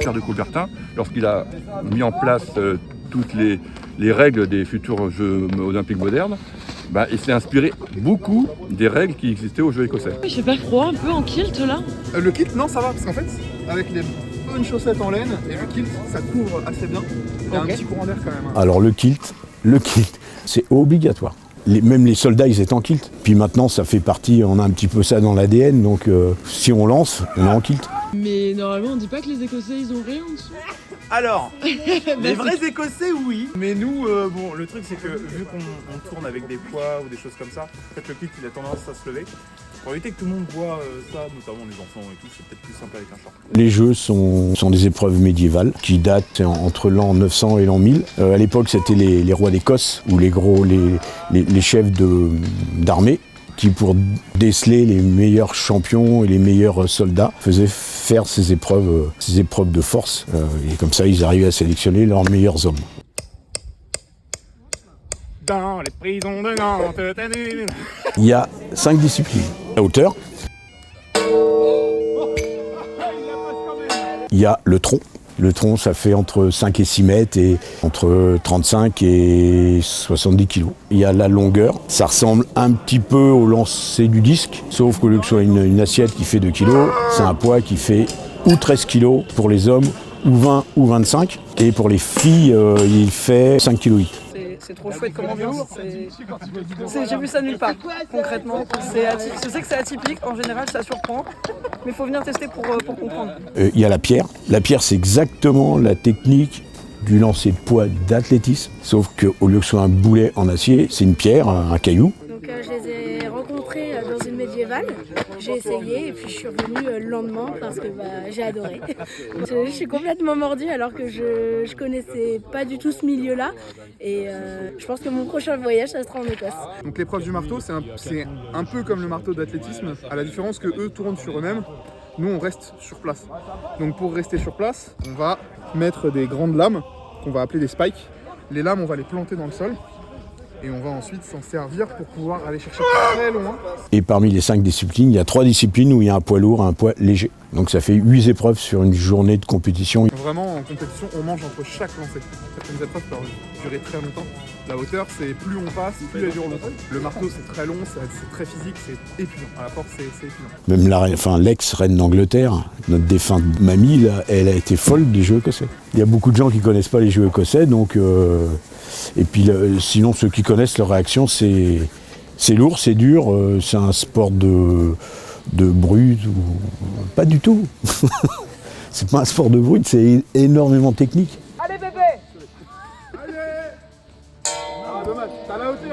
Pierre de Coubertin, lorsqu'il a mis en place toutes les règles des futurs Jeux olympiques modernes, il s'est inspiré beaucoup des règles qui existaient aux Jeux écossais. J'ai pas froid un peu en kilt là? Le kilt, non, ça va, parce qu'en fait, avec les bonnes chaussettes en laine et le kilt, ça couvre assez bien. Il y a un petit courant d'air quand même. Alors le kilt, c'est obligatoire. Même les soldats, ils étaient en kilt. Puis maintenant, ça fait partie, on a un petit peu ça dans l'ADN, donc si on lance, on est en kilt. Mais normalement, on dit pas que les Écossais, ils ont rien en dessous. Alors, les vrais Écossais, oui. Mais nous, le truc, c'est que vu qu'on tourne avec des poids ou des choses comme ça, en fait, le kilt, il a tendance à se lever. Pour éviter que tout le monde voit ça, notamment les enfants et tout, c'est peut-être plus simple avec un short. Les jeux sont des épreuves médiévales qui datent entre l'an 900 et l'an 1000. À l'époque, c'était les rois d'Écosse ou les chefs d'armée qui, pour déceler les meilleurs champions et les meilleurs soldats, faisaient faire ces épreuves de force. Et comme ça, ils arrivaient à sélectionner leurs meilleurs hommes. Dans les prisons de Nantes. Il y a 5 disciplines. La hauteur. Il y a le tronc. Le tronc, ça fait entre 5 et 6 mètres et entre 35 et 70 kilos. Il y a la longueur. Ça ressemble un petit peu au lancer du disque, sauf qu'au lieu que ce soit une assiette qui fait 2 kilos, c'est un poids qui fait ou 13 kilos pour les hommes, ou 20 ou 25. Et pour les filles, il fait 5 kilos 8. C'est trop chouette comme ambiance. J'ai vu ça nulle part, concrètement. Je sais que c'est atypique, en général ça surprend, mais il faut venir tester pour comprendre. Il y a la pierre. La pierre, c'est exactement la technique du lancer de poids d'athlétisme, sauf qu'au lieu que ce soit un boulet en acier, c'est une pierre, un caillou. Donc je les ai rencontrés dans une médiévale, j'ai essayé et puis je suis revenue le lendemain parce que j'ai adoré. Je suis complètement mordue alors que je connaissais pas du tout ce milieu-là et je pense que mon prochain voyage ça sera en Écosse. Donc l'épreuve du marteau, c'est un peu comme le marteau d'athlétisme, à la différence que eux tournent sur eux-mêmes, nous on reste sur place. Donc pour rester sur place, on va mettre des grandes lames qu'on va appeler des spikes. Les lames, on va les planter dans le sol. Et on va ensuite s'en servir pour pouvoir aller chercher très loin. Et parmi les 5 disciplines, il y a 3 disciplines où il y a un poids lourd et un poids léger. Donc ça fait 8 épreuves sur une journée de compétition. Vraiment, en compétition, on mange entre chaque lancée. Certaines épreuves peuvent durer très longtemps. La hauteur, c'est plus on passe, plus elle dure longtemps. Le marteau, c'est très long, c'est très physique, c'est épuisant. À la force, c'est épuisant. Même l'ex-reine d'Angleterre, notre défunte mamie, là, elle a été folle des Jeux écossais. Il y a beaucoup de gens qui ne connaissent pas les Jeux écossais, donc... Et puis sinon, ceux qui connaissent, leur réaction, c'est lourd, c'est dur, c'est un sport de brute, pas du tout. C'est pas un sport de brute, c'est énormément technique. Allez bébé! Allez! Ah, dommage, t'as la hauteur.